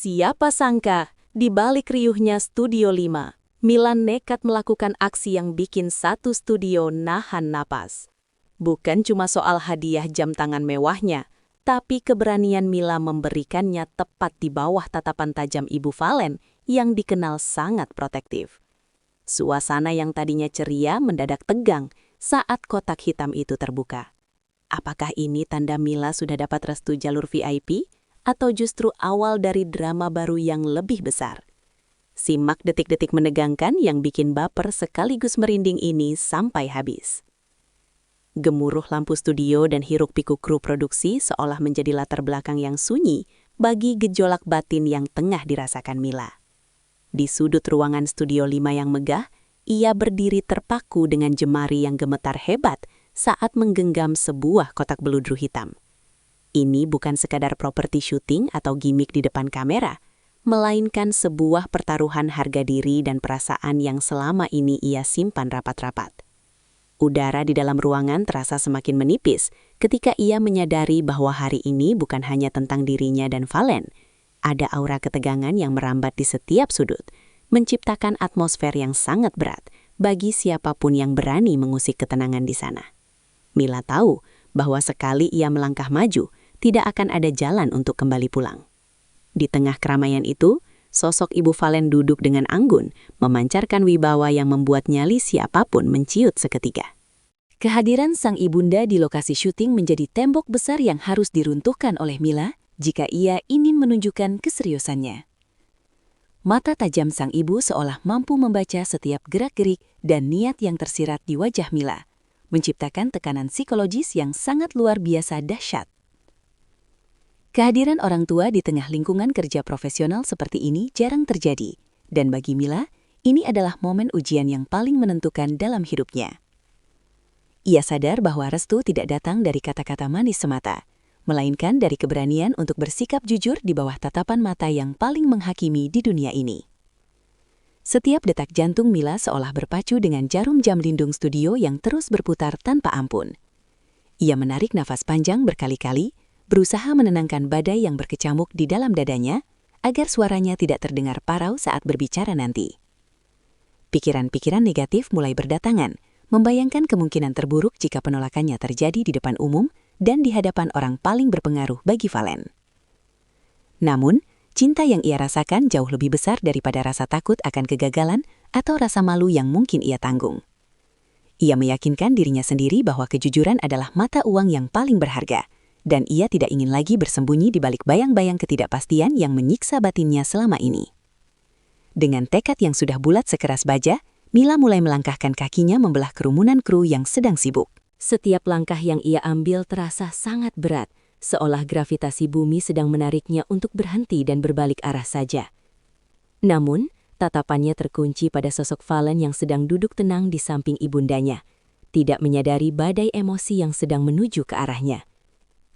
Siapa sangka, di balik riuhnya Studio 5, Milan nekat melakukan aksi yang bikin satu studio nahan napas. Bukan cuma soal hadiah jam tangan mewahnya, tapi keberanian Mila memberikannya tepat di bawah tatapan tajam Ibu Valen yang dikenal sangat protektif. Suasana yang tadinya ceria mendadak tegang saat kotak hitam itu terbuka. Apakah ini tanda Mila sudah dapat restu jalur VIP? Atau justru awal dari drama baru yang lebih besar? Simak detik-detik menegangkan yang bikin baper sekaligus merinding ini sampai habis. Gemuruh lampu studio dan hiruk-pikuk kru produksi seolah menjadi latar belakang yang sunyi bagi gejolak batin yang tengah dirasakan Mila. Di sudut ruangan Studio 5 yang megah, ia berdiri terpaku dengan jemari yang gemetar hebat saat menggenggam sebuah kotak beludru hitam. Ini bukan sekadar properti syuting atau gimmick di depan kamera, melainkan sebuah pertaruhan harga diri dan perasaan yang selama ini ia simpan rapat-rapat. Udara di dalam ruangan terasa semakin menipis ketika ia menyadari bahwa hari ini bukan hanya tentang dirinya dan Valen. Ada aura ketegangan yang merambat di setiap sudut, menciptakan atmosfer yang sangat berat bagi siapapun yang berani mengusik ketenangan di sana. Mila tahu bahwa sekali ia melangkah maju, tidak akan ada jalan untuk kembali pulang. Di tengah keramaian itu, sosok Ibu Valen duduk dengan anggun, memancarkan wibawa yang membuat nyali siapapun menciut seketika. Kehadiran sang ibunda di lokasi syuting menjadi tembok besar yang harus diruntuhkan oleh Mila jika ia ingin menunjukkan keseriusannya. Mata tajam sang ibu seolah mampu membaca setiap gerak-gerik dan niat yang tersirat di wajah Mila, menciptakan tekanan psikologis yang sangat luar biasa dahsyat. Kehadiran orang tua di tengah lingkungan kerja profesional seperti ini jarang terjadi, dan bagi Mila, ini adalah momen ujian yang paling menentukan dalam hidupnya. Ia sadar bahwa restu tidak datang dari kata-kata manis semata, melainkan dari keberanian untuk bersikap jujur di bawah tatapan mata yang paling menghakimi di dunia ini. Setiap detak jantung Mila seolah berpacu dengan jarum jam lindung studio yang terus berputar tanpa ampun. Ia menarik nafas panjang berkali-kali, berusaha menenangkan badai yang berkecamuk di dalam dadanya agar suaranya tidak terdengar parau saat berbicara nanti. Pikiran-pikiran negatif mulai berdatangan, membayangkan kemungkinan terburuk jika penolakannya terjadi di depan umum dan di hadapan orang paling berpengaruh bagi Valen. Namun, cinta yang ia rasakan jauh lebih besar daripada rasa takut akan kegagalan atau rasa malu yang mungkin ia tanggung. Ia meyakinkan dirinya sendiri bahwa kejujuran adalah mata uang yang paling berharga, dan ia tidak ingin lagi bersembunyi di balik bayang-bayang ketidakpastian yang menyiksa batinnya selama ini. Dengan tekad yang sudah bulat sekeras baja, Mila mulai melangkahkan kakinya membelah kerumunan kru yang sedang sibuk. Setiap langkah yang ia ambil terasa sangat berat, seolah gravitasi bumi sedang menariknya untuk berhenti dan berbalik arah saja. Namun, tatapannya terkunci pada sosok Valen yang sedang duduk tenang di samping ibundanya, tidak menyadari badai emosi yang sedang menuju ke arahnya.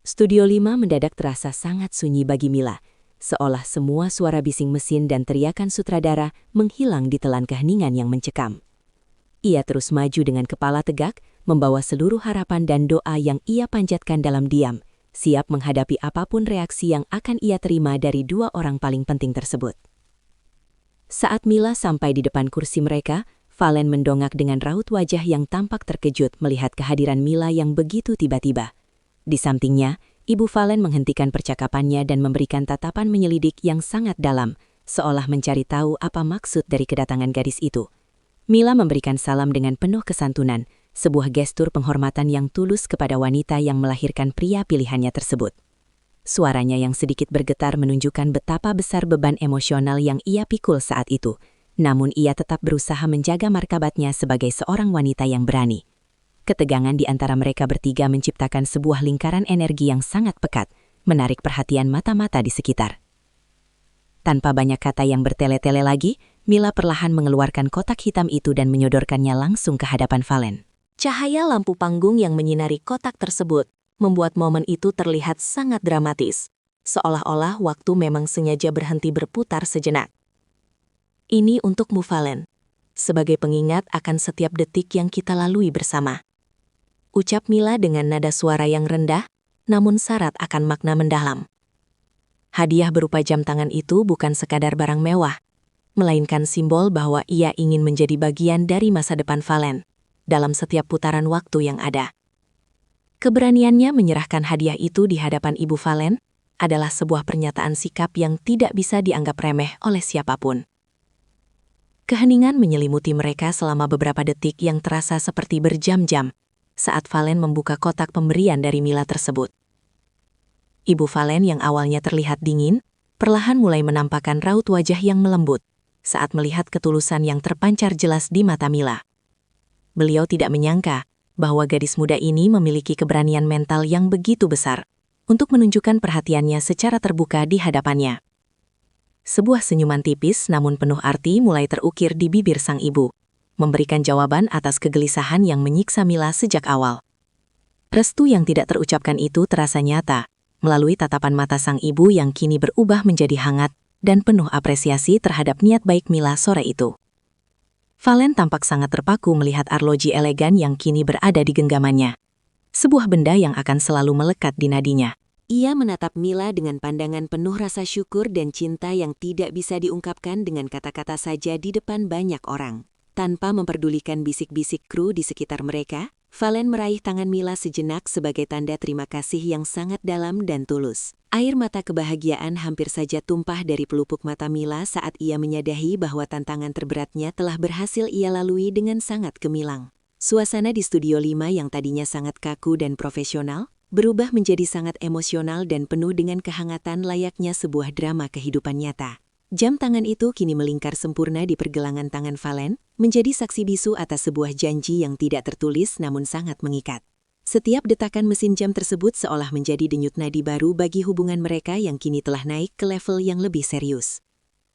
Studio 5 mendadak terasa sangat sunyi bagi Mila, seolah semua suara bising mesin dan teriakan sutradara menghilang di telan keheningan yang mencekam. Ia terus maju dengan kepala tegak, membawa seluruh harapan dan doa yang ia panjatkan dalam diam, siap menghadapi apapun reaksi yang akan ia terima dari dua orang paling penting tersebut. Saat Mila sampai di depan kursi mereka, Valen mendongak dengan raut wajah yang tampak terkejut melihat kehadiran Mila yang begitu tiba-tiba. Di sampingnya, Ibu Valen menghentikan percakapannya dan memberikan tatapan menyelidik yang sangat dalam, seolah mencari tahu apa maksud dari kedatangan gadis itu. Mila memberikan salam dengan penuh kesantunan, sebuah gestur penghormatan yang tulus kepada wanita yang melahirkan pria pilihannya tersebut. Suaranya yang sedikit bergetar menunjukkan betapa besar beban emosional yang ia pikul saat itu, namun ia tetap berusaha menjaga martabatnya sebagai seorang wanita yang berani. Ketegangan di antara mereka bertiga menciptakan sebuah lingkaran energi yang sangat pekat, menarik perhatian mata-mata di sekitar. Tanpa banyak kata yang bertele-tele lagi, Mila perlahan mengeluarkan kotak hitam itu dan menyodorkannya langsung ke hadapan Valen. Cahaya lampu panggung yang menyinari kotak tersebut membuat momen itu terlihat sangat dramatis, seolah-olah waktu memang sengaja berhenti berputar sejenak. Ini untukmu, Valen, sebagai pengingat akan setiap detik yang kita lalui bersama. Ucap Mila dengan nada suara yang rendah, namun syarat akan makna mendalam. Hadiah berupa jam tangan itu bukan sekadar barang mewah, melainkan simbol bahwa ia ingin menjadi bagian dari masa depan Valen dalam setiap putaran waktu yang ada. Keberaniannya menyerahkan hadiah itu di hadapan Ibu Valen adalah sebuah pernyataan sikap yang tidak bisa dianggap remeh oleh siapapun. Keheningan menyelimuti mereka selama beberapa detik yang terasa seperti berjam-jam saat Valen membuka kotak pemberian dari Mila tersebut. Ibu Valen yang awalnya terlihat dingin, perlahan mulai menampakkan raut wajah yang melembut saat melihat ketulusan yang terpancar jelas di mata Mila. Beliau tidak menyangka bahwa gadis muda ini memiliki keberanian mental yang begitu besar untuk menunjukkan perhatiannya secara terbuka di hadapannya. Sebuah senyuman tipis namun penuh arti mulai terukir di bibir sang ibu, memberikan jawaban atas kegelisahan yang menyiksa Mila sejak awal. Restu yang tidak terucapkan itu terasa nyata melalui tatapan mata sang ibu yang kini berubah menjadi hangat dan penuh apresiasi terhadap niat baik Mila sore itu. Valen tampak sangat terpaku melihat arloji elegan yang kini berada di genggamannya. Sebuah benda yang akan selalu melekat di nadinya. Ia menatap Mila dengan pandangan penuh rasa syukur dan cinta yang tidak bisa diungkapkan dengan kata-kata saja di depan banyak orang. Tanpa memperdulikan bisik-bisik kru di sekitar mereka, Valen meraih tangan Mila sejenak sebagai tanda terima kasih yang sangat dalam dan tulus. Air mata kebahagiaan hampir saja tumpah dari pelupuk mata Mila saat ia menyadari bahwa tantangan terberatnya telah berhasil ia lalui dengan sangat gemilang. Suasana di Studio 5 yang tadinya sangat kaku dan profesional, berubah menjadi sangat emosional dan penuh dengan kehangatan layaknya sebuah drama kehidupan nyata. Jam tangan itu kini melingkar sempurna di pergelangan tangan Valen, menjadi saksi bisu atas sebuah janji yang tidak tertulis namun sangat mengikat. Setiap detakan mesin jam tersebut seolah menjadi denyut nadi baru bagi hubungan mereka yang kini telah naik ke level yang lebih serius.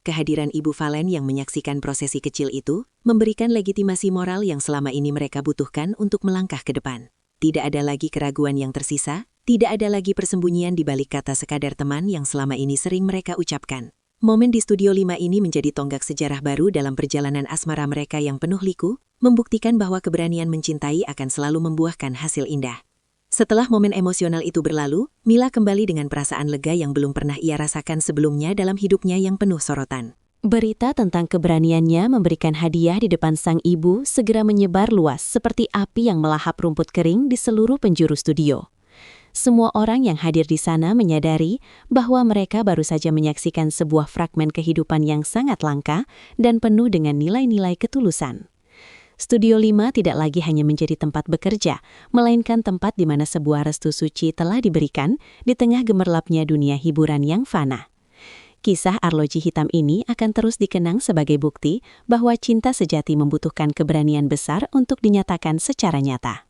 Kehadiran Ibu Valen yang menyaksikan prosesi kecil itu, memberikan legitimasi moral yang selama ini mereka butuhkan untuk melangkah ke depan. Tidak ada lagi keraguan yang tersisa, tidak ada lagi persembunyian di balik kata sekadar teman yang selama ini sering mereka ucapkan. Momen di Studio 5 ini menjadi tonggak sejarah baru dalam perjalanan asmara mereka yang penuh liku, membuktikan bahwa keberanian mencintai akan selalu membuahkan hasil indah. Setelah momen emosional itu berlalu, Mila kembali dengan perasaan lega yang belum pernah ia rasakan sebelumnya dalam hidupnya yang penuh sorotan. Berita tentang keberaniannya memberikan hadiah di depan sang ibu segera menyebar luas seperti api yang melahap rumput kering di seluruh penjuru studio. Semua orang yang hadir di sana menyadari bahwa mereka baru saja menyaksikan sebuah fragmen kehidupan yang sangat langka dan penuh dengan nilai-nilai ketulusan. Studio 5 tidak lagi hanya menjadi tempat bekerja, melainkan tempat di mana sebuah restu suci telah diberikan di tengah gemerlapnya dunia hiburan yang fana. Kisah arloji hitam ini akan terus dikenang sebagai bukti bahwa cinta sejati membutuhkan keberanian besar untuk dinyatakan secara nyata.